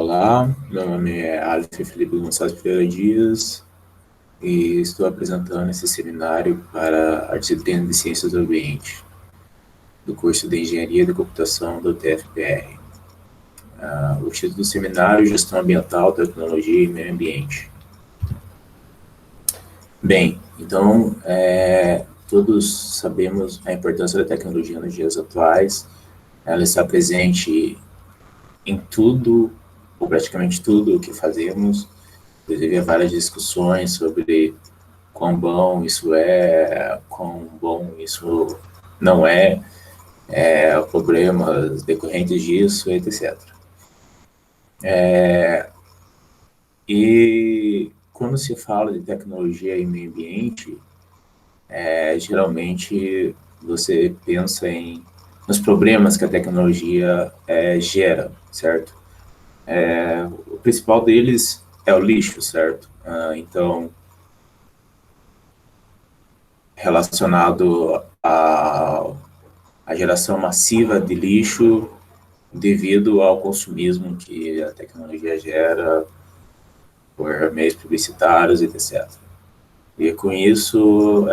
Olá, meu nome é Aleph Felipe Gonçalves Pereira Dias e estou apresentando esse seminário para a disciplina de Ciências do Ambiente, do curso de Engenharia de Computação do TFPR. O título do seminário é Gestão Ambiental, Tecnologia e Meio Ambiente. Bem, então, todos sabemos a importância da tecnologia nos dias atuais. Ela está presente em tudo, ou praticamente tudo o que fazemos. Inclusive, há várias discussões sobre quão bom isso é, quão bom isso não é, problemas decorrentes disso, etc. E quando se fala de tecnologia e meio ambiente, geralmente você pensa nos problemas que a tecnologia gera, certo? O principal deles é o lixo, certo? Então, relacionado à geração massiva de lixo devido ao consumismo que a tecnologia gera por meios publicitários, etc. E com isso,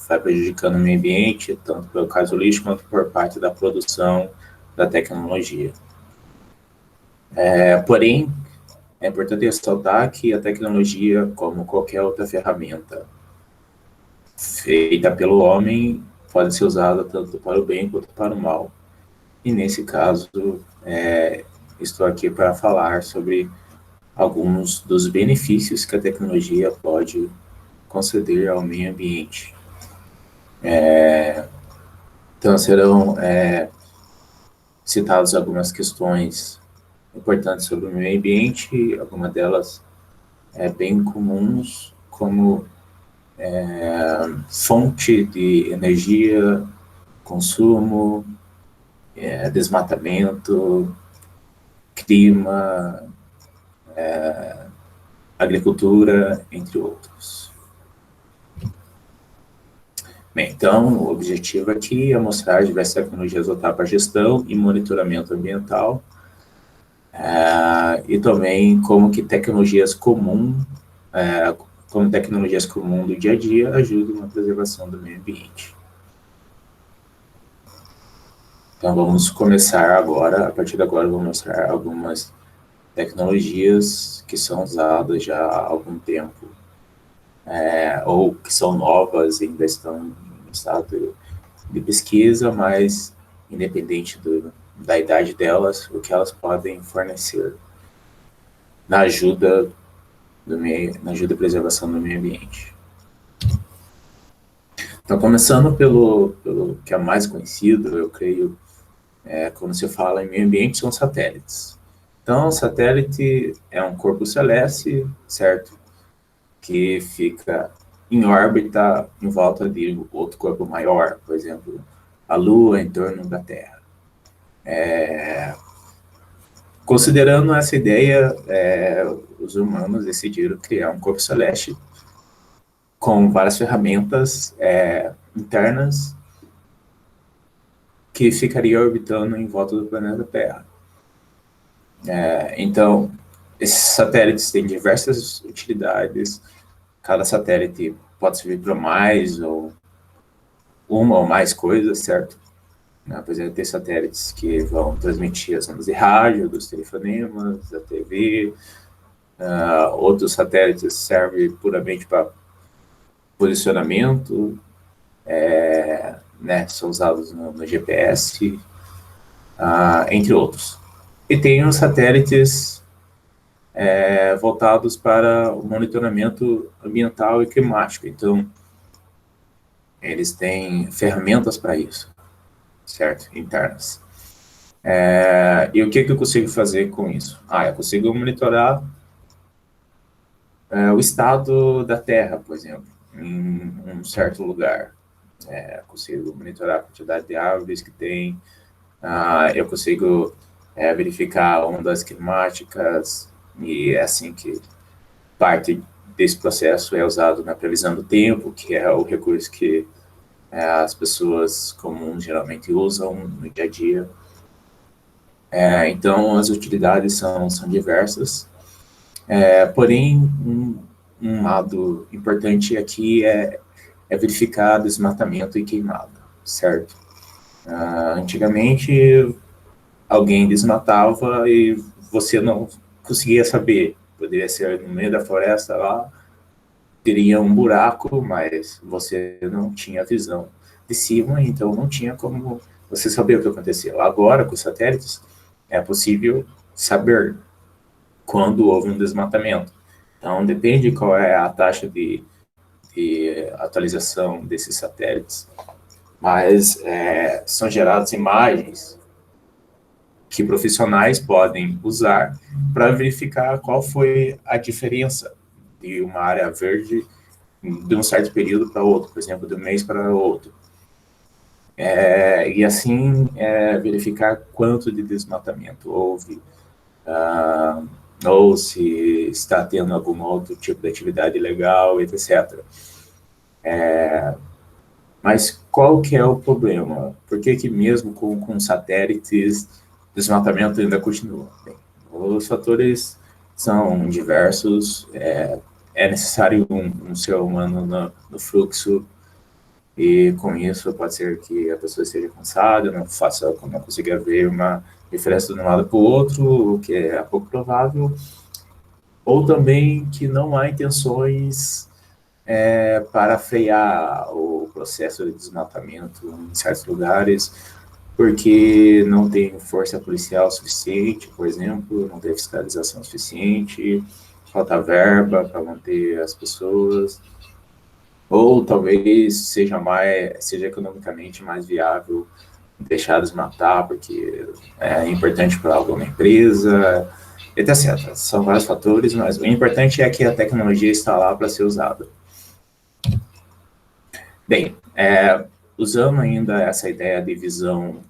vai prejudicando o meio ambiente, tanto pelo caso do lixo, quanto por parte da produção da tecnologia. Porém, é importante ressaltar que a tecnologia, como qualquer outra ferramenta feita pelo homem, pode ser usada tanto para o bem quanto para o mal. E nesse caso, estou aqui para falar sobre alguns dos benefícios que a tecnologia pode conceder ao meio ambiente. Então, serão citadas algumas questões importantes sobre o meio ambiente, algumas delas bem comuns, como fonte de energia, consumo, desmatamento, clima, agricultura, entre outros. Bem, então, o objetivo aqui é mostrar diversas tecnologias voltadas para gestão e monitoramento ambiental, e também como tecnologias comuns do dia a dia ajudam na preservação do meio ambiente. Então, vamos começar agora, a partir de agora, vou mostrar algumas tecnologias que são usadas já há algum tempo, ou que são novas e ainda estão em estado de pesquisa, mas independente da idade delas, o que elas podem fornecer na ajuda à preservação do meio ambiente. Então, começando pelo que é mais conhecido, eu creio, quando se fala em meio ambiente, são satélites. Então, satélite é um corpo celeste, certo? Que fica em órbita em volta de outro corpo maior, por exemplo, a Lua em torno da Terra. Considerando essa ideia, os humanos decidiram criar um corpo celeste com várias ferramentas internas que ficaria orbitando em volta do planeta Terra. Então, esses satélites têm diversas utilidades. Cada satélite pode servir para mais ou uma ou mais coisas, certo? Por exemplo, tem satélites que vão transmitir as ondas de rádio, dos telefonemas, da TV. Outros satélites servem puramente para posicionamento, são usados no GPS, entre outros. E tem os satélites voltados para o monitoramento ambiental e climático. Então, eles têm ferramentas para isso, certo? Internas. E o que eu consigo fazer com isso? Eu consigo monitorar o estado da Terra, por exemplo, em um certo lugar. Consigo monitorar a quantidade de árvores que tem, eu consigo verificar ondas climáticas, e é assim que parte desse processo é usado na previsão do tempo, que é o recurso que as pessoas comuns geralmente usam no dia a dia. Então, as utilidades são diversas, porém, um lado importante aqui é verificar desmatamento e queimada, certo? Antigamente, alguém desmatava e você não conseguia saber. Poderia ser no meio da floresta lá, teria um buraco, mas você não tinha visão de cima, então não tinha como você saber o que aconteceu. Agora, com os satélites, é possível saber quando houve um desmatamento. Então, depende qual é a taxa de atualização desses satélites, mas são geradas imagens que profissionais podem usar para verificar qual foi a diferença de uma área verde de um certo período para outro, por exemplo, de um mês para outro. E assim verificar quanto de desmatamento houve, ou se está tendo algum outro tipo de atividade ilegal, etc. Mas qual que é o problema? Por que mesmo com satélites, desmatamento ainda continua? Bem, os fatores são diversos, é necessário um ser humano no fluxo, e com isso pode ser que a pessoa esteja cansada, não consiga ver uma diferença de um lado para o outro, o que é pouco provável, ou também que não há intenções para frear o processo de desmatamento em certos lugares, porque não tem força policial suficiente, por exemplo, não tem fiscalização suficiente, falta verba para manter as pessoas, ou talvez seja economicamente mais viável deixar desmatar, porque é importante para alguma empresa, etc. São vários fatores, mas o importante é que a tecnologia está lá para ser usada. Bem, usando ainda essa ideia de visão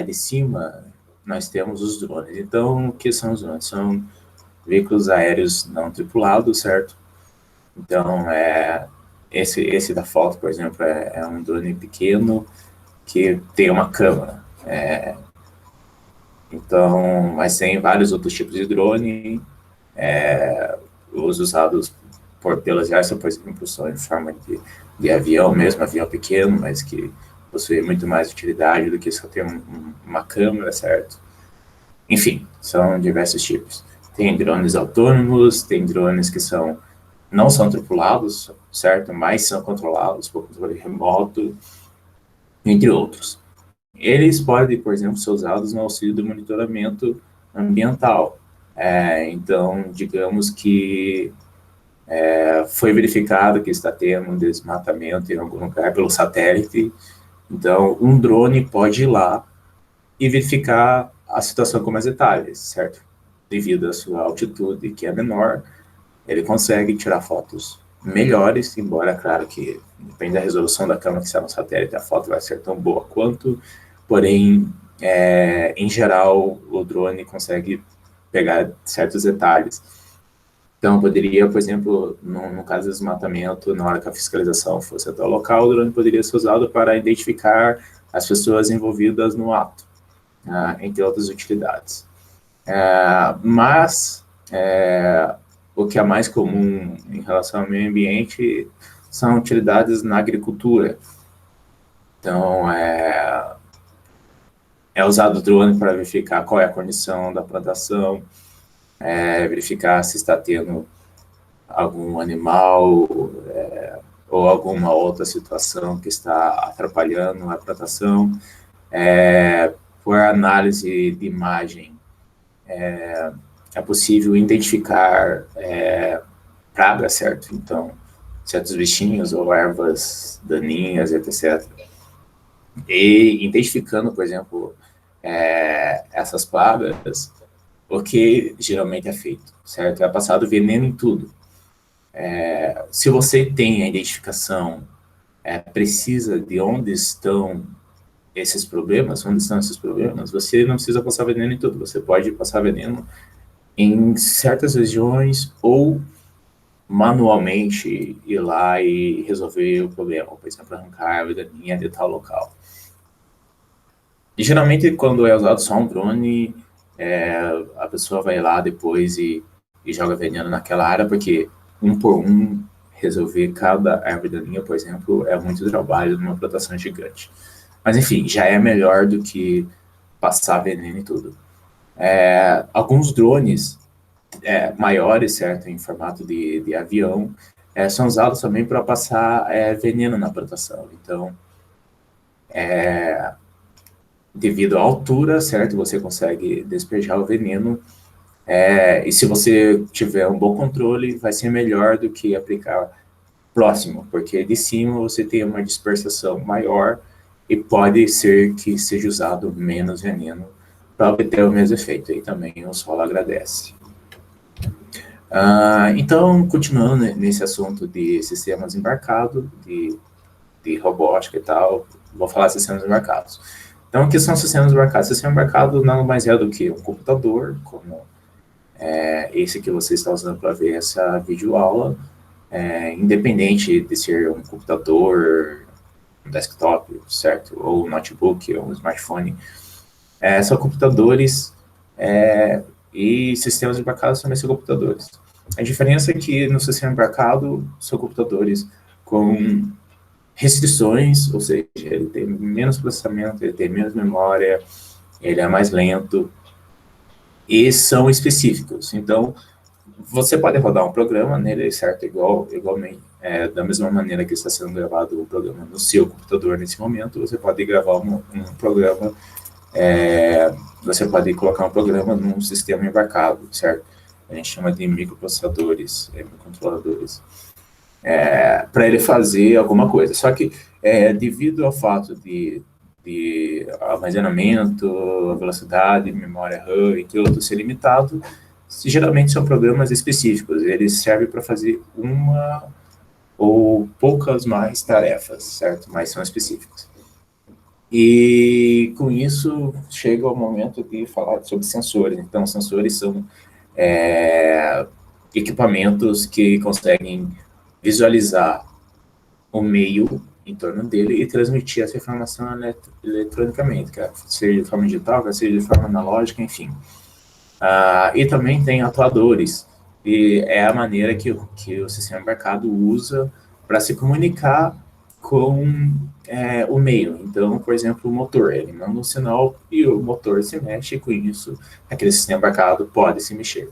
de cima, nós temos os drones. Então, o que são os drones? São veículos aéreos não tripulados, certo? Então, esse da foto, por exemplo, é um drone pequeno que tem uma câmera. Então, mas tem vários outros tipos de drone, os usados pelo exército, por exemplo, são em forma de avião mesmo, avião pequeno, mas que possui muito mais utilidade do que só ter uma câmera, certo? Enfim, são diversos tipos. Tem drones autônomos, tem drones que não são tripulados, certo? Mas são controlados por controle remoto, entre outros. Eles podem, por exemplo, ser usados no auxílio do monitoramento ambiental. Então, digamos que foi verificado que está tendo um desmatamento em algum lugar pelo satélite, então um drone pode ir lá e verificar a situação com mais detalhes, certo? Devido à sua altitude, que é menor, ele consegue tirar fotos melhores, embora, claro, que depende da resolução da câmera que está no satélite, a foto vai ser tão boa quanto, porém, em geral, o drone consegue pegar certos detalhes. Então, poderia, por exemplo, no caso de desmatamento, na hora que a fiscalização fosse até o local, o drone poderia ser usado para identificar as pessoas envolvidas no ato, entre outras utilidades. Mas o que é mais comum em relação ao meio ambiente são utilidades na agricultura. Então, é usado o drone para verificar qual é a condição da plantação, verificar se está tendo algum animal ou alguma outra situação que está atrapalhando a plantação. Por análise de imagem, é possível identificar pragas, certo? Então, certos bichinhos ou ervas daninhas, etc. E identificando, por exemplo, essas pragas, o que geralmente é feito, certo? É passado veneno em tudo. Se você tem a identificação precisa de onde estão esses problemas, você não precisa passar veneno em tudo, você pode passar veneno em certas regiões ou manualmente ir lá e resolver o problema, por exemplo, arrancar a árvore daninha de tal local. E geralmente, quando é usado só um drone, a pessoa vai lá depois e joga veneno naquela área, porque um por um resolver cada árvore daninha, por exemplo, é muito trabalho numa plantação gigante. Mas enfim, já é melhor do que passar veneno e tudo. Alguns drones maiores, certo, em formato de avião, são usados também para passar veneno na plantação. Então, devido à altura, certo, você consegue despejar o veneno. E se você tiver um bom controle, vai ser melhor do que aplicar próximo, porque de cima você tem uma dispersação maior e pode ser que seja usado menos veneno para obter o mesmo efeito. E também o solo agradece. Então, continuando nesse assunto de sistemas embarcados, de robótica e tal, vou falar de sistemas embarcados. Então, o que são sistemas embarcados? Sistema embarcado nada mais é do que um computador, como esse que você está usando para ver essa videoaula, independente de ser um computador, um desktop, certo? Ou um notebook, ou um smartphone. São computadores e sistemas embarcados também são computadores. A diferença é que no sistema embarcado são computadores com restrições, ou seja, ele tem menos processamento, ele tem menos memória, ele é mais lento, e são específicos. Então, você pode rodar um programa nele, certo? Igualmente, da mesma maneira que está sendo gravado o programa no seu computador nesse momento, você pode gravar um programa, você pode colocar um programa num sistema embarcado, certo? A gente chama de microprocessadores, microcontroladores, para ele fazer alguma coisa. Só que, devido ao fato de armazenamento, velocidade, memória RAM e tudo ser limitado, geralmente são programas específicos. Eles servem para fazer uma ou poucas mais tarefas, certo? Mas são específicos. E com isso chega o momento de falar sobre sensores. Então, sensores são equipamentos que conseguem visualizar o meio em torno dele e transmitir essa informação eletronicamente, seja de forma digital, seja de forma analógica, enfim. E também tem atuadores, e é a maneira que o sistema embarcado usa para se comunicar com o meio. Então, por exemplo, o motor, ele manda um sinal e o motor se mexe, e com isso, aquele sistema embarcado pode se mexer.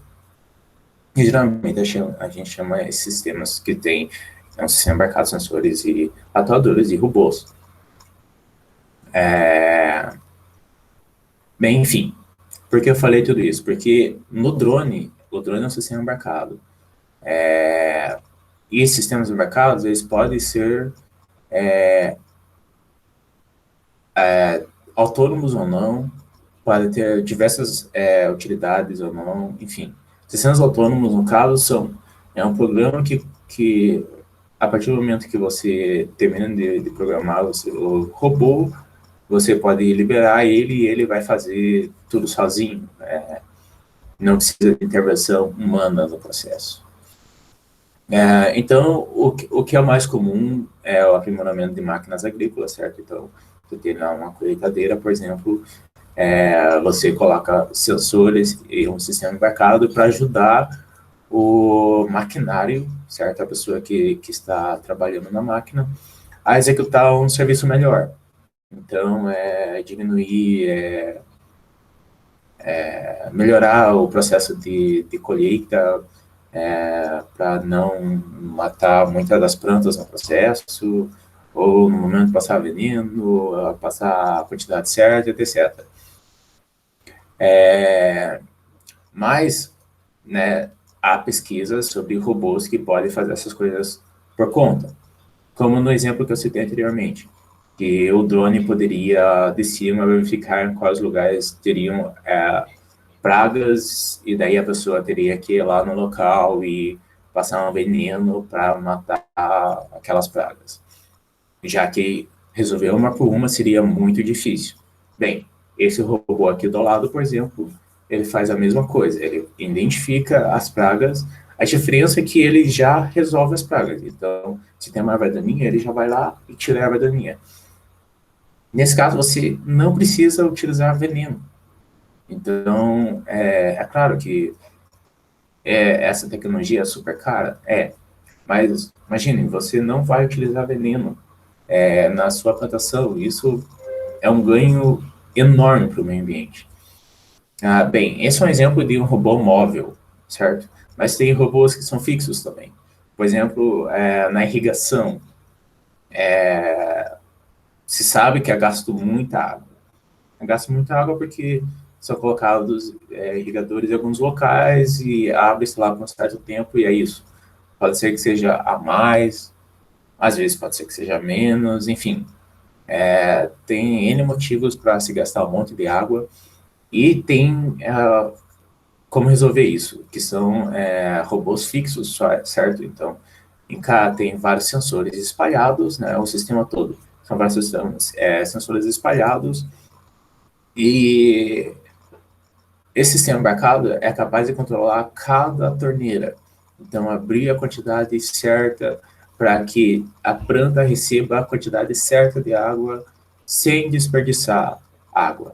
E geralmente a gente chama esses sistemas que tem um sistema embarcado, sensores e atuadores e robôs. Bem, enfim, por que eu falei tudo isso? Porque no drone, o drone é um sistema embarcado. E esses sistemas embarcados, eles podem ser autônomos ou não, podem ter diversas utilidades ou não, enfim. Sistemas autônomos, no caso, é um programa que a partir do momento que você termina de programar o robô, você pode liberar ele e ele vai fazer tudo sozinho. Não precisa de intervenção humana no processo. Então, o que é mais comum é o aprimoramento de máquinas agrícolas, certo? Então, você tem lá uma colheitadeira, por exemplo, você coloca sensores e um sistema embarcado para ajudar o maquinário, certo? A pessoa que está trabalhando na máquina, a executar um serviço melhor. Então, diminuir, melhorar o processo de colheita, para não matar muitas das plantas no processo, ou no momento de passar veneno, passar a quantidade certa, etc. Mas, né, há pesquisas sobre robôs que podem fazer essas coisas por conta, como no exemplo que eu citei anteriormente, que o drone poderia, de cima, verificar em quais lugares teriam pragas, e daí a pessoa teria que ir lá no local e passar um veneno para matar aquelas pragas. Já que resolver uma por uma seria muito difícil. Bem, esse robô aqui do lado, por exemplo, ele faz a mesma coisa, ele identifica as pragas, a diferença é que ele já resolve as pragas. Então, se tem uma erva daninha, ele já vai lá e tira a erva daninha. Nesse caso, você não precisa utilizar veneno. Então, é claro que essa tecnologia é super cara, mas imagine, você não vai utilizar veneno na sua plantação. Isso é um ganho enorme para o meio ambiente. Bem, esse é um exemplo de um robô móvel, certo? Mas tem robôs que são fixos também. Por exemplo, na irrigação, se sabe que é gasto muita água. É gasto muita água porque são colocados irrigadores em alguns locais e abre-se lá por um certo tempo e é isso. Pode ser que seja a mais, às vezes pode ser que seja menos, enfim. Tem N motivos para se gastar um monte de água e tem como resolver isso, que são robôs fixos, certo? Então, em cá tem vários sensores espalhados, né, o sistema todo. São vários sensores espalhados e esse sistema embarcado é capaz de controlar cada torneira. Então, abrir a quantidade certa para que a planta receba a quantidade certa de água sem desperdiçar água.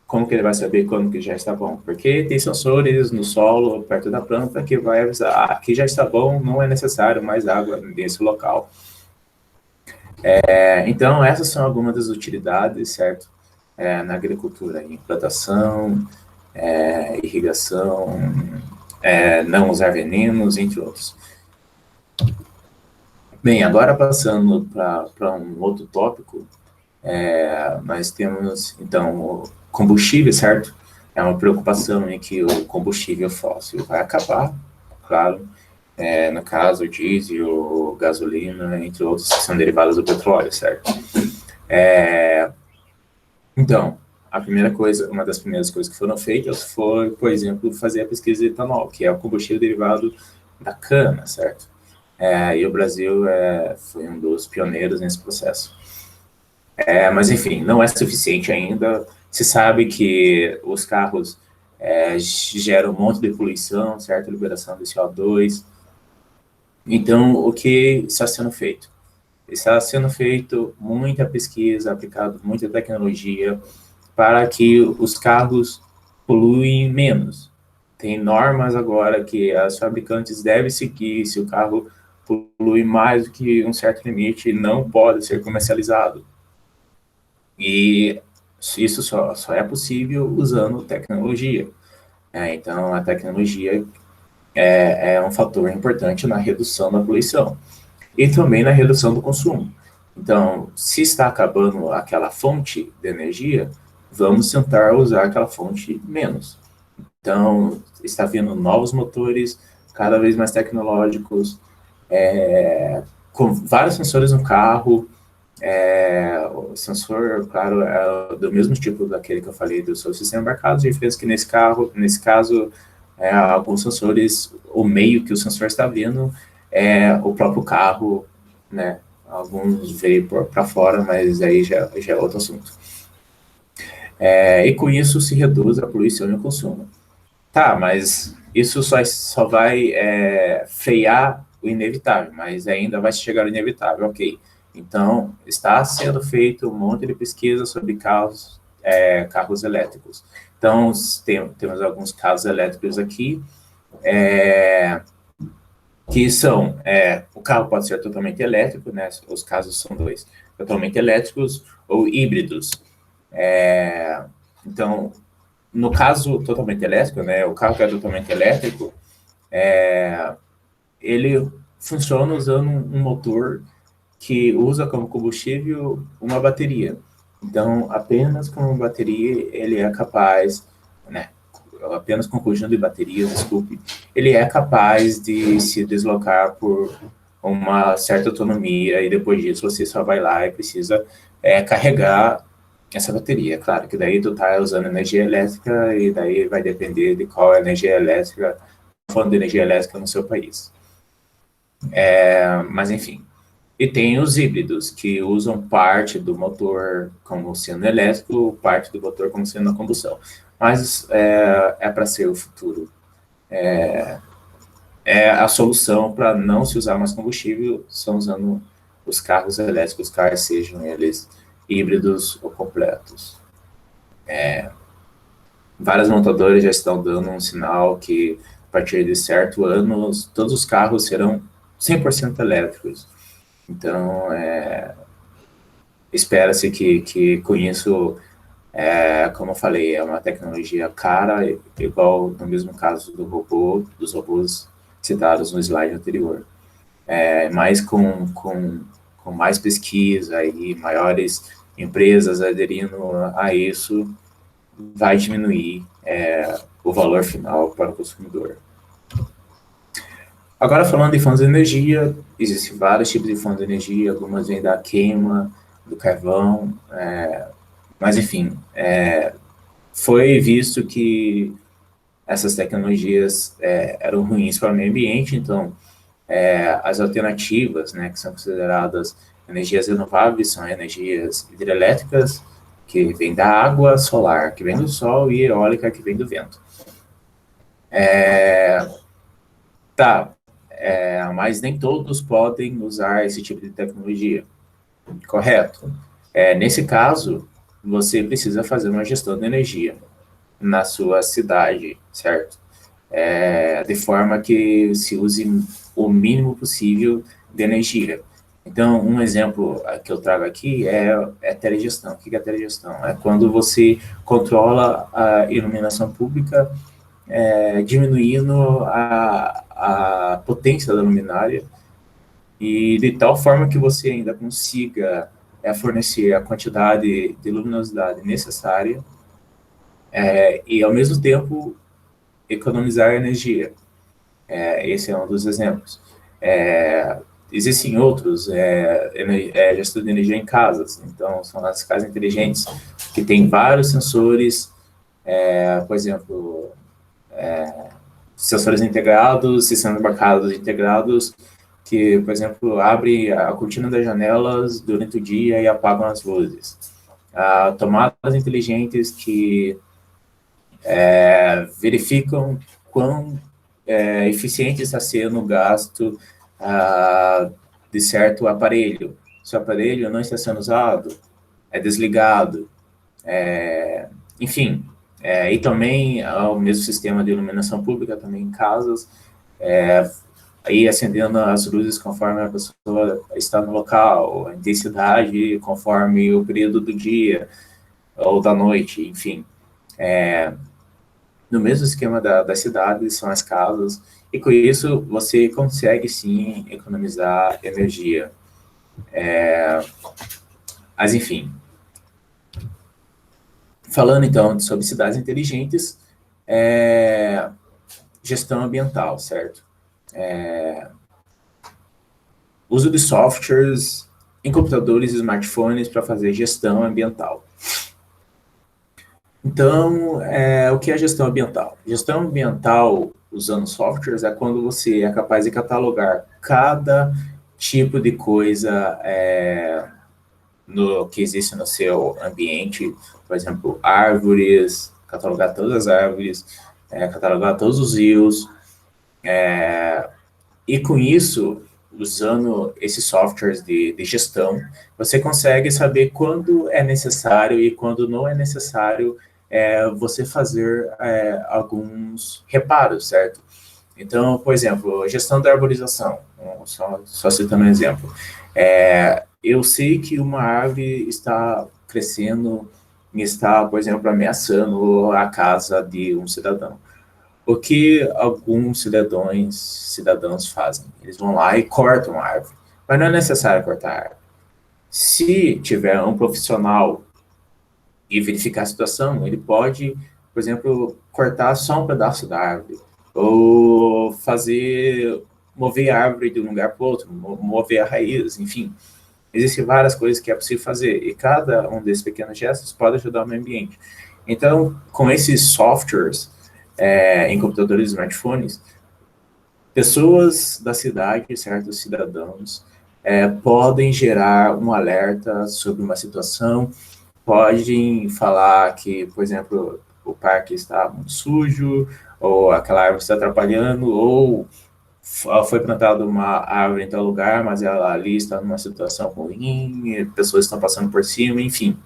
Como que ele vai saber quando que já está bom? Porque tem sensores no solo, perto da planta, que vai avisar, aqui já está bom, não é necessário mais água nesse local. Então, essas são algumas das utilidades, certo? Na agricultura, em plantação, irrigação, não usar venenos, entre outros. Bem, agora passando para um outro tópico, nós temos, então, o combustível, certo? É uma preocupação em que o combustível fóssil vai acabar, claro. No caso, o diesel, gasolina, entre outros, que são derivados do petróleo, certo? Então, a primeira coisa, uma das primeiras coisas que foram feitas foi, por exemplo, fazer a pesquisa de etanol, que é o combustível derivado da cana, certo? E o Brasil foi um dos pioneiros nesse processo. Mas, enfim, não é suficiente ainda. Se sabe que os carros geram um monte de poluição, certo? Liberação de CO2. Então, o que está sendo feito? Está sendo feito muita pesquisa, aplicado muita tecnologia para que os carros poluem menos. Tem normas agora que as fabricantes devem seguir. Se o carro polui mais do que um certo limite, não pode ser comercializado. E isso só é possível usando tecnologia. Então, a tecnologia é um fator importante na redução da poluição e também na redução do consumo. Então, se está acabando aquela fonte de energia, vamos tentar usar aquela fonte menos. Então, está vindo novos motores, cada vez mais tecnológicos, com vários sensores no carro. O sensor, claro, é do mesmo tipo daquele que eu falei do seu sistema embarcado, a diferença é que nesse caso, alguns sensores, o meio que o sensor está vendo é o próprio carro, né? Alguns veio para fora, mas aí já é outro assunto. E com isso se reduz a poluição e o consumo. Tá, mas isso só vai frear o inevitável, mas ainda vai chegar o inevitável, ok. Então, está sendo feito um monte de pesquisa sobre carros elétricos. Então, temos alguns carros elétricos aqui, que são, o carro pode ser totalmente elétrico, né? Os casos são dois, totalmente elétricos ou híbridos. Então, no caso totalmente elétrico, né, o carro que é totalmente elétrico, ele funciona usando um motor que usa como combustível uma bateria. Então, apenas com uma bateria ele é capaz, né, apenas com um conjunto de baterias, desculpe, ele é capaz de se deslocar por uma certa autonomia e depois disso você só vai lá e precisa carregar essa bateria. Claro que daí tu tá usando energia elétrica e daí vai depender de qual é a energia elétrica, falando de energia elétrica no seu país. Mas enfim. E tem os híbridos, que usam parte do motor como sendo elétrico, parte do motor como sendo a combustão. Mas para ser o futuro. A solução para não se usar mais combustível são usando os carros elétricos, quer sejam eles híbridos ou completos. várias montadoras já estão dando um sinal que, a partir de certo ano, todos os carros serão 100% elétricos. Então, espera-se que com isso, como eu falei, é uma tecnologia cara, igual no mesmo caso dos robôs citados no slide anterior. Mas com mais pesquisa e maiores empresas aderindo a isso, vai diminuir o valor final para o consumidor. Agora, falando de fontes de energia, existem vários tipos de fontes de energia, algumas vêm da queima, do carvão, mas enfim, foi visto que essas tecnologias eram ruins para o meio ambiente, então as alternativas, né, que são consideradas energias renováveis, são energias hidrelétricas, que vêm da água, solar, que vem do sol, e eólica, que vem do vento. Mas nem todos podem usar esse tipo de tecnologia, correto? Nesse caso, você precisa fazer uma gestão de energia na sua cidade, certo? De forma que se use o mínimo possível de energia. Então, um exemplo que eu trago aqui é telegestão. O que é telegestão? É quando você controla a iluminação pública, diminuindo a potência da luminária, e de tal forma que você ainda consiga fornecer a quantidade de luminosidade necessária, e ao mesmo tempo economizar energia. Esse é um dos exemplos. Existem outros, gestão de energia em casas. Então, são as casas inteligentes, que tem vários sensores, por exemplo, sensores integrados, sistemas embarcados integrados, que, por exemplo, abrem a cortina das janelas durante o dia e apagam as luzes. Tomadas inteligentes que verificam quão eficiente está sendo o gasto de certo aparelho. Se o aparelho não está sendo usado, é desligado. Enfim, e também o mesmo sistema de iluminação pública também em casas, aí acendendo as luzes conforme a pessoa está no local, a intensidade conforme o período do dia ou da noite, enfim. No mesmo esquema das cidades, são as casas, e com isso você consegue sim economizar energia. Mas enfim, falando então sobre cidades inteligentes, gestão ambiental, certo? Uso de softwares em computadores e smartphones para fazer gestão ambiental. Então, o que é gestão ambiental? Gestão ambiental usando softwares é quando você é capaz de catalogar cada tipo de coisa que existe no seu ambiente, por exemplo, árvores, catalogar todas as árvores, catalogar todos os rios, e com isso, usando esses softwares de gestão, você consegue saber quando é necessário e quando não é necessário você fazer alguns reparos, certo? Então, por exemplo, gestão da arborização, só citando um exemplo. Eu sei que uma árvore está crescendo e está, por exemplo, ameaçando a casa de um cidadão. O que alguns cidadãos fazem? Eles vão lá e cortam a árvore, mas não é necessário cortar a árvore. Se tiver um profissional e verificar a situação, ele pode, por exemplo, cortar só um pedaço da árvore, ou mover a árvore de um lugar para o outro, mover a raiz, enfim. Existem várias coisas que é possível fazer, e cada um desses pequenos gestos pode ajudar o meio ambiente. Então, com esses softwares, em computadores e smartphones, pessoas da cidade, certos cidadãos, podem gerar um alerta sobre uma situação, podem falar que, por exemplo, o parque está muito sujo, ou aquela árvore está atrapalhando, ou foi plantada uma árvore em tal lugar, mas ela ali está numa situação ruim, pessoas estão passando por cima, enfim.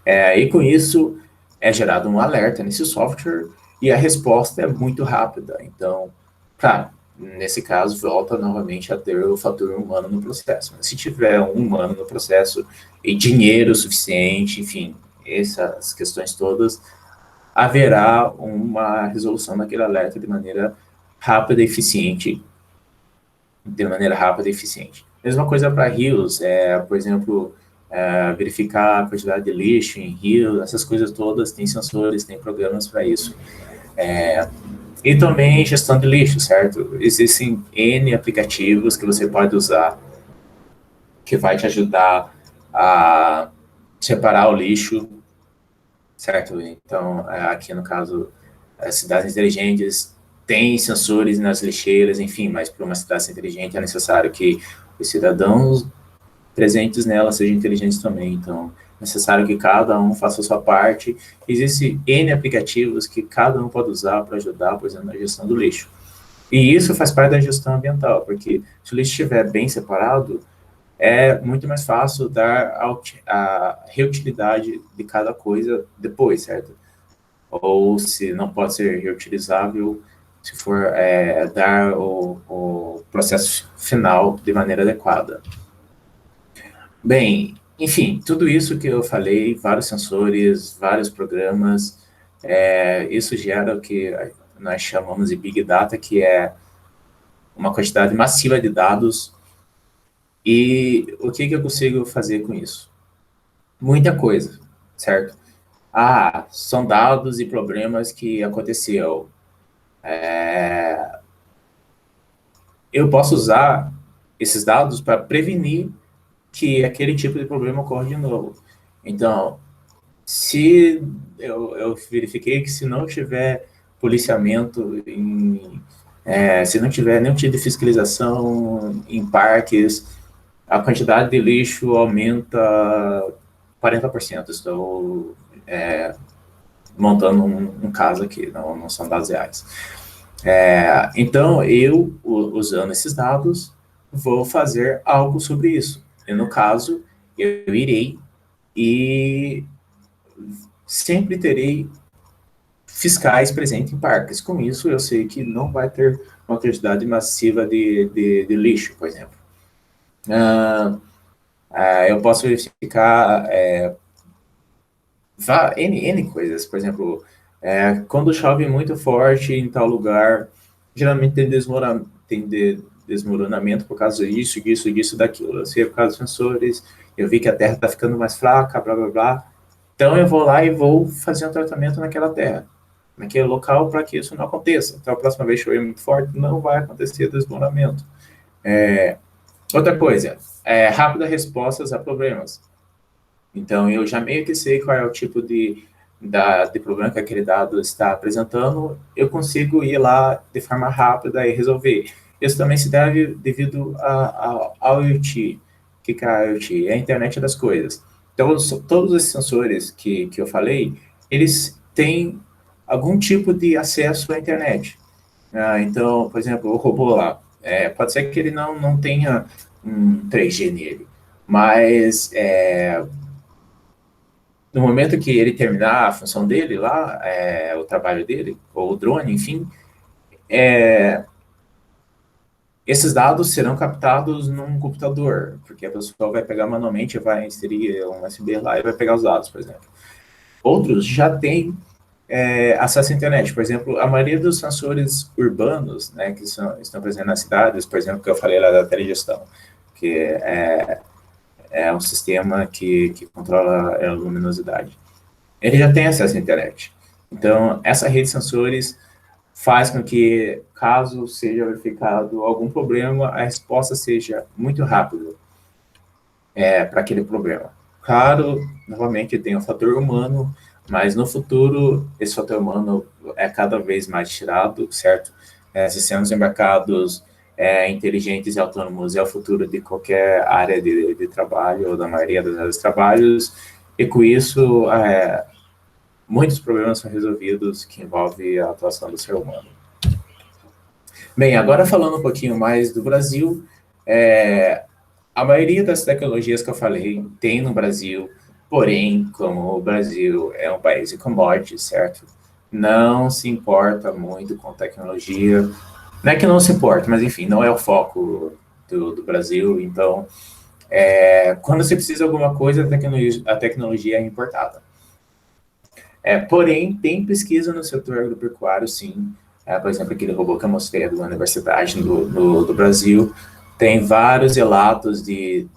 E com isso, é gerado um alerta nesse software e a resposta é muito rápida. Então, claro, nesse caso, volta novamente a ter o fator humano no processo. Mas se tiver um humano no processo e dinheiro suficiente, enfim, essas questões todas, haverá uma resolução daquele alerta rápida e eficiente, de maneira rápida e eficiente. Mesma coisa para rios, por exemplo, verificar a quantidade de lixo em rios, essas coisas todas, tem sensores, tem programas para isso. E também gestão de lixo, certo? Existem N aplicativos que você pode usar que vai te ajudar a separar o lixo, certo? Então, aqui no caso, as cidades inteligentes têm sensores nas lixeiras, enfim, mas para uma cidade inteligente é necessário que os cidadãos presentes nela sejam inteligentes também. Então, é necessário que cada um faça a sua parte. Existem N aplicativos que cada um pode usar para ajudar, por exemplo, na gestão do lixo. E isso faz parte da gestão ambiental, porque se o lixo estiver bem separado, é muito mais fácil dar a reutilidade de cada coisa depois, certo? Ou se não pode ser reutilizável, se for dar o processo final de maneira adequada. Bem, enfim, tudo isso que eu falei, vários sensores, vários programas, isso gera o que nós chamamos de Big Data, que é uma quantidade massiva de dados. E o que eu consigo fazer com isso? Muita coisa, certo? São dados e problemas que aconteceu. Eu posso usar esses dados para prevenir que aquele tipo de problema ocorra de novo. Então, se eu verifiquei que se não tiver policiamento, se não tiver nenhum tipo de fiscalização em parques, a quantidade de lixo aumenta 40%. Estou montando um caso aqui, não são dados reais. Então, eu, usando esses dados, vou fazer algo sobre isso. E, no caso, eu irei e sempre terei fiscais presentes em parques. Com isso, eu sei que não vai ter uma quantidade massiva de lixo, por exemplo. Eu posso verificar N coisas. Por exemplo, quando chove muito forte em tal lugar, geralmente tem desmoronamento por causa disso, daquilo. Eu sei por causa dos sensores, eu vi que a terra está ficando mais fraca, blá, blá, blá. Então, eu vou lá e vou fazer um tratamento naquela terra, naquele local, para que isso não aconteça. Então, a próxima vez que chover muito forte, não vai acontecer desmoronamento. Outra coisa, rápida respostas a problemas. Então, eu já meio que sei qual é o tipo de problema que aquele dado está apresentando, eu consigo ir lá de forma rápida e resolver. Isso também se deve devido ao IoT. O que é a IoT? É a internet das coisas. Então, todos esses sensores que eu falei, eles têm algum tipo de acesso à internet. Então, por exemplo, o robô lá, pode ser que ele não tenha um 3G nele, mas no momento que ele terminar a função dele lá, o trabalho dele, ou o drone, enfim, esses dados serão captados num computador, porque a pessoa vai pegar manualmente, vai inserir um USB lá e vai pegar os dados, por exemplo. Outros já têm acesso à internet. Por exemplo, a maioria dos sensores urbanos, né, que estão presentes nas cidades, por exemplo, que eu falei lá da telegestão, que é um sistema que controla a luminosidade. Ele já tem acesso à internet. Então, essa rede de sensores faz com que, caso seja verificado algum problema, a resposta seja muito rápida para aquele problema. Claro, novamente, tem o fator humano, mas no futuro, esse fator humano é cada vez mais tirado, certo? Sistemas embarcados inteligentes e autônomos é o futuro de qualquer área de trabalho, ou da maioria das áreas de trabalhos, e com isso, muitos problemas são resolvidos que envolvem a atuação do ser humano. Bem, agora falando um pouquinho mais do Brasil, a maioria das tecnologias que eu falei tem no Brasil. Porém, como o Brasil é um país de commodities, certo? Não se importa muito com tecnologia. Não é que não se importa, mas enfim, não é o foco do Brasil. Então, quando você precisa de alguma coisa, a tecnologia é importada. Porém, tem pesquisa no setor agropecuário, sim. Por exemplo, aquele robô que eu mostrei da Universidade do Brasil. Tem vários relatos de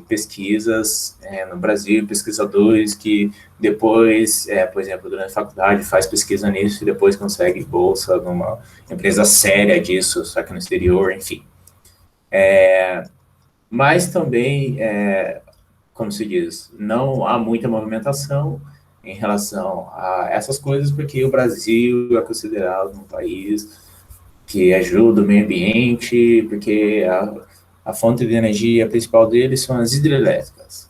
pesquisas no Brasil, pesquisadores que depois, por exemplo, durante a faculdade, faz pesquisa nisso e depois consegue bolsa numa empresa séria disso, só que no exterior, enfim. Mas também, como se diz, não há muita movimentação em relação a essas coisas, porque o Brasil é considerado um país que ajuda o meio ambiente, porque a fonte de energia principal deles são as hidrelétricas.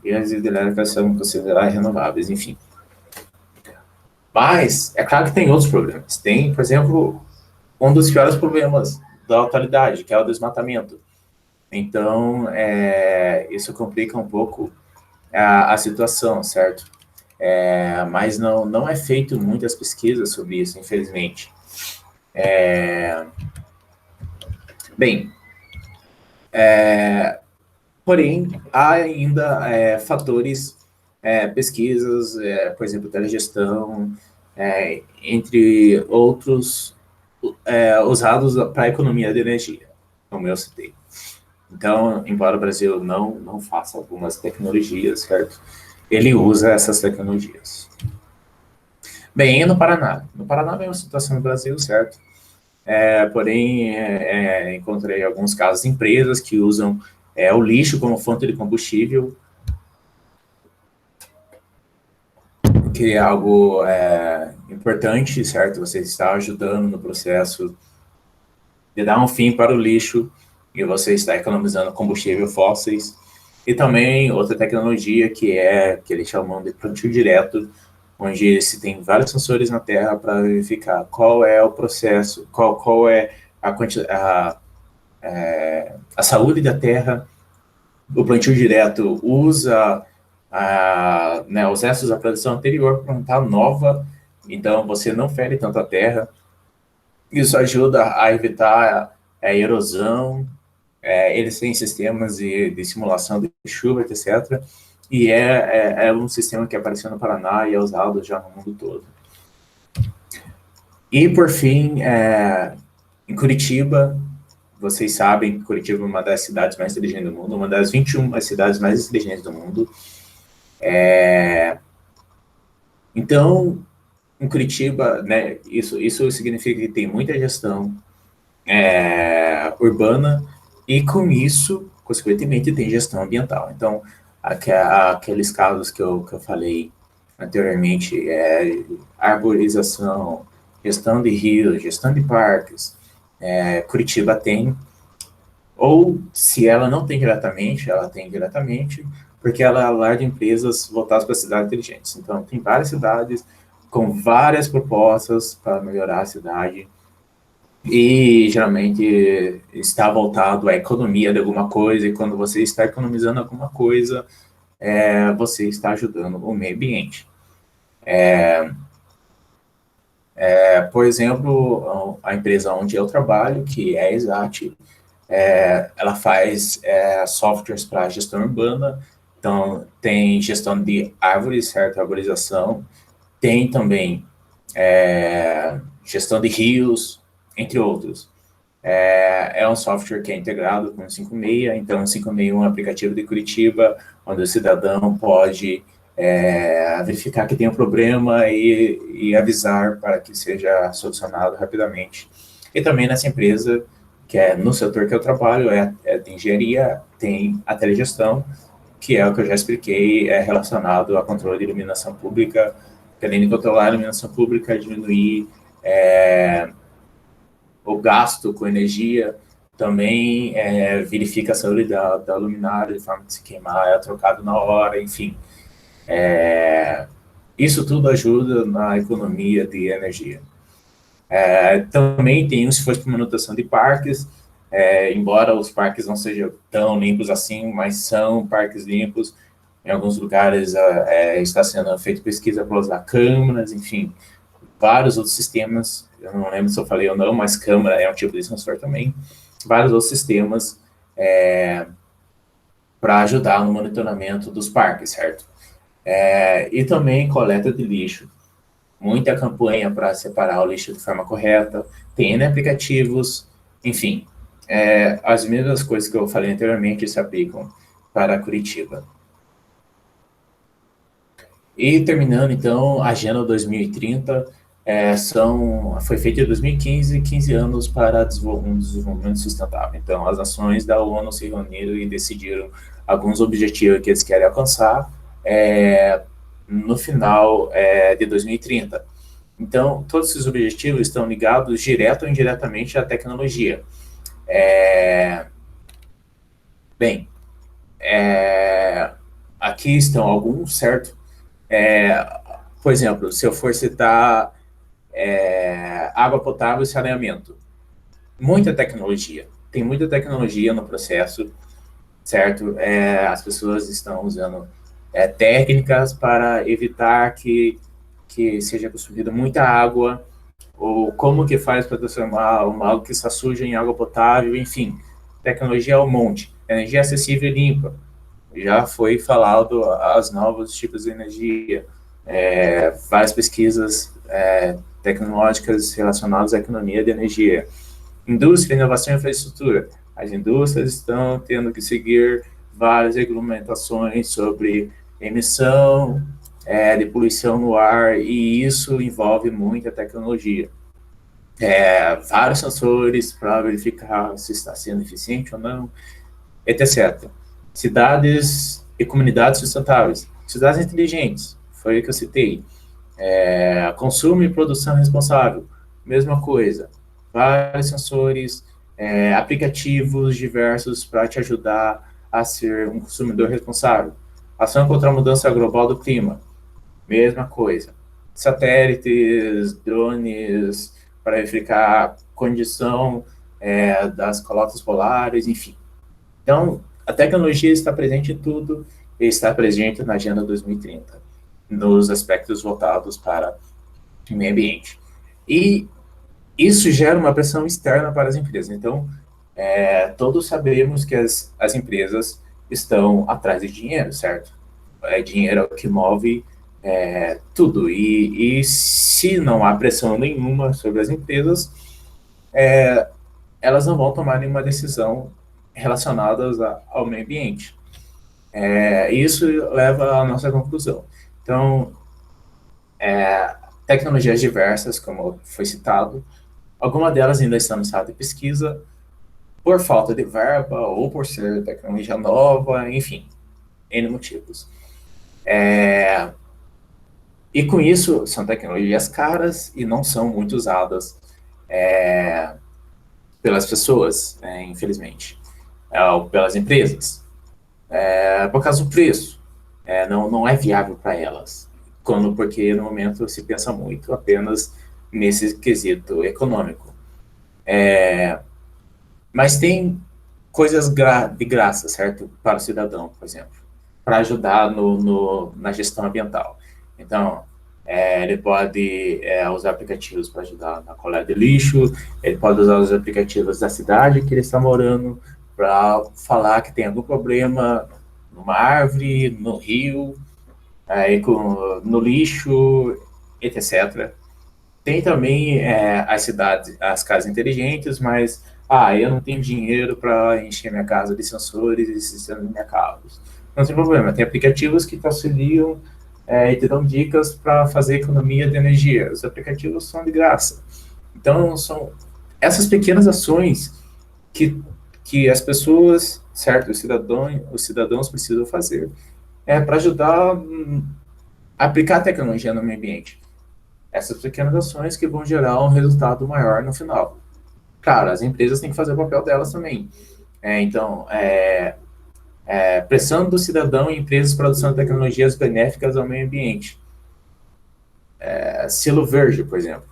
E as hidrelétricas são consideradas renováveis, enfim. Mas, é claro que tem outros problemas. Tem, por exemplo, um dos piores problemas da atualidade, que é o desmatamento. Então, isso complica um pouco a situação, certo? Mas não é feito muitas pesquisas sobre isso, infelizmente. Bem, porém, há ainda fatores, pesquisas, por exemplo, telegestão, entre outros, usados para a economia de energia, como eu citei. Então, embora o Brasil não faça algumas tecnologias, certo? Ele usa essas tecnologias. Bem, e no Paraná? No Paraná é uma situação no Brasil, certo? Porém, encontrei alguns casos de empresas que usam o lixo como fonte de combustível, que é algo importante, certo? Você está ajudando no processo de dar um fim para o lixo e você está economizando combustível fósseis. E também outra tecnologia que eles chamam de plantio direto, onde se tem vários sensores na Terra para verificar qual é o processo, qual é a saúde da Terra. O plantio direto usa os restos da produção anterior para plantar nova, então você não fere tanto a terra. Isso ajuda a evitar a erosão. Eles têm sistemas de simulação de chuva, etc. E é um sistema que apareceu no Paraná e é usado já no mundo todo. E, por fim, em Curitiba, vocês sabem que Curitiba é uma das cidades mais inteligentes do mundo, uma das 21 cidades mais inteligentes do mundo. Então, em Curitiba, né, isso significa que tem muita gestão urbana e, com isso, consequentemente, tem gestão ambiental. Então, aqueles casos que eu falei anteriormente, arborização, gestão de rios, gestão de parques, Curitiba tem, ou se ela não tem diretamente, ela tem diretamente, porque ela é lar de empresas voltadas para cidades inteligentes. Então, tem várias cidades com várias propostas para melhorar a cidade, e geralmente está voltado à economia de alguma coisa, e quando você está economizando alguma coisa, você está ajudando o meio ambiente. Por exemplo, a empresa onde eu trabalho, que é a Exat, ela faz softwares para gestão urbana, então tem gestão de árvores, certo? Arborização, tem também gestão de rios, entre outros. É um software que é integrado com o 56, então o 56 é um aplicativo de Curitiba, onde o cidadão pode verificar que tem um problema e avisar para que seja solucionado rapidamente. E também nessa empresa, que é no setor que eu trabalho, é de engenharia, tem a telegestão, que é o que eu já expliquei, relacionado a controle de iluminação pública, que além de controlar a iluminação pública, diminuir o gasto com energia, também verifica a saúde da luminária, de forma que se queimar é trocado na hora, enfim. Isso tudo ajuda na economia de energia. Também tem um esforço de manutenção de parques, embora os parques não sejam tão limpos assim, mas são parques limpos, Em alguns lugares está sendo feita pesquisa para usar câmeras, enfim, vários outros sistemas. Eu não lembro se eu falei ou não, mas câmera é um tipo de sensor também. Vários outros sistemas para ajudar no monitoramento dos parques, certo? E também coleta de lixo. Muita campanha para separar o lixo de forma correta, tem N aplicativos, enfim, as mesmas coisas que eu falei anteriormente se aplicam para Curitiba. E terminando, então, a Agenda 2030 foi feita em 2015, 15 anos para um desenvolvimento sustentável. Então, as nações da ONU se reuniram e decidiram alguns objetivos que eles querem alcançar no final de 2030. Então, todos esses objetivos estão ligados direto ou indiretamente à tecnologia. Bem, aqui estão alguns, certo? Por exemplo, se eu for citar água potável e saneamento, muita tecnologia. Tem muita tecnologia no processo, certo? As pessoas estão usando técnicas para evitar que seja consumida muita água, ou como que faz para transformar uma água que está suja em água potável, enfim, tecnologia ao monte, energia acessível e limpa. Já foi falado as novos tipos de energia, várias pesquisas tecnológicas relacionadas à economia de energia. Indústria, inovação e infraestrutura. As indústrias estão tendo que seguir várias regulamentações sobre emissão de poluição no ar, e isso envolve muita tecnologia. Vários sensores para verificar se está sendo eficiente ou não, etc. Cidades e comunidades sustentáveis. Cidades inteligentes, foi o que eu citei. Consumo e produção responsável, mesma coisa. Vários sensores, aplicativos diversos para te ajudar a ser um consumidor responsável. Ação contra a mudança global do clima, mesma coisa. Satélites, drones, para verificar a condição das calotas polares, enfim. Então, a tecnologia está presente em tudo e está presente na Agenda 2030, nos aspectos voltados para o meio ambiente. E isso gera uma pressão externa para as empresas. Então, todos sabemos que as empresas estão atrás de dinheiro, certo? Dinheiro é o que move tudo. E se não há pressão nenhuma sobre as empresas, elas não vão tomar nenhuma decisão relacionada ao meio ambiente. Isso leva à nossa conclusão. Então, tecnologias diversas, como foi citado, algumas delas ainda estão no estado de pesquisa, por falta de verba ou por ser tecnologia nova, enfim, N motivos. E com isso, são tecnologias caras e não são muito usadas pelas pessoas, infelizmente, ou pelas empresas. Por causa do preço, não é viável para elas, porque no momento se pensa muito apenas nesse quesito econômico. Mas tem coisas de graça, certo? Para o cidadão, por exemplo, para ajudar na gestão ambiental. Então, ele pode usar aplicativos para ajudar na coleta de lixo, ele pode usar os aplicativos da cidade que ele está morando para falar que tem algum problema numa árvore, no rio, no lixo, etc. Tem também as cidades, as casas inteligentes, mas eu não tenho dinheiro para encher minha casa de sensores e sistemas mecanos. Não tem problema, tem aplicativos que te auxiliam e te dão dicas para fazer economia de energia. Os aplicativos são de graça. Então, são essas pequenas ações que as pessoas, certo, os cidadãos precisam fazer para ajudar a aplicar a tecnologia no meio ambiente. Essas pequenas ações que vão gerar um resultado maior no final. Claro, as empresas têm que fazer o papel delas também. Então, pressão do cidadão em empresas de produção de tecnologias benéficas ao meio ambiente. Selo verde, por exemplo.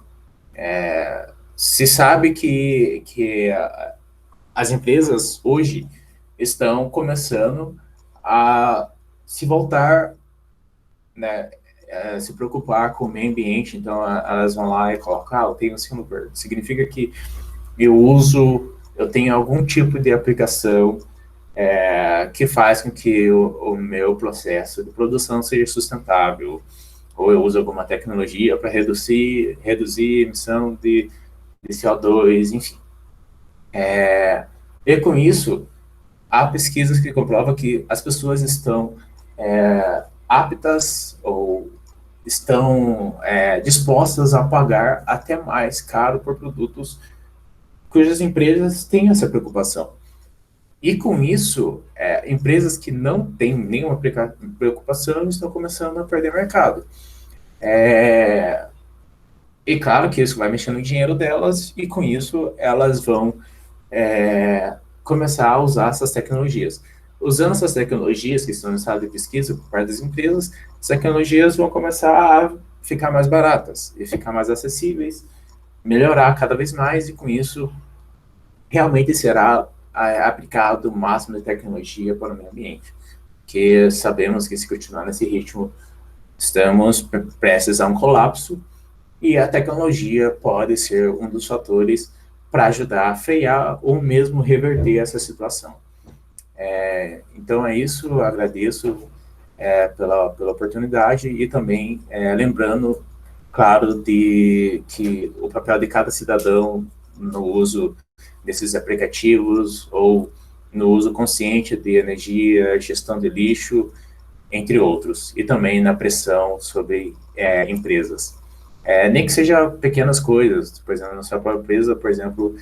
Se sabe que as empresas hoje estão começando a se voltar, né, se preocupar com o meio ambiente, então elas vão lá e colocam, eu tenho um símbolo verde. Significa que eu tenho algum tipo de aplicação que faz com que o meu processo de produção seja sustentável, ou eu uso alguma tecnologia para reduzir a emissão de CO2, enfim. E com isso, há pesquisas que comprovam que as pessoas estão aptas ou estão dispostas a pagar até mais caro por produtos cujas empresas têm essa preocupação. E com isso, empresas que não têm nenhuma preocupação estão começando a perder mercado. E claro que isso vai mexer no dinheiro delas, e com isso elas vão começar a usar essas tecnologias. Usando essas tecnologias que estão em estado de pesquisa por parte das empresas, as tecnologias vão começar a ficar mais baratas e ficar mais acessíveis, melhorar cada vez mais, e com isso realmente será aplicado o máximo de tecnologia para o meio ambiente. Porque sabemos que se continuar nesse ritmo, estamos prestes a um colapso, e a tecnologia pode ser um dos fatores para ajudar a frear ou mesmo reverter essa situação. Então é isso, eu agradeço pela oportunidade, e também lembrando, claro, que o papel de cada cidadão no uso desses aplicativos ou no uso consciente de energia, gestão de lixo, entre outros, e também na pressão sobre empresas. Nem que seja pequenas coisas, por exemplo, na sua própria empresa, por exemplo,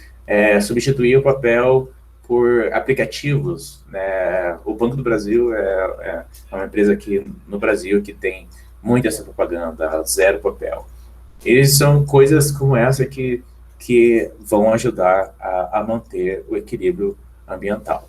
substituir o papel por aplicativos, né? O Banco do Brasil é uma empresa aqui no Brasil que tem muita essa propaganda, zero papel. E são coisas como essa que vão ajudar a manter o equilíbrio ambiental.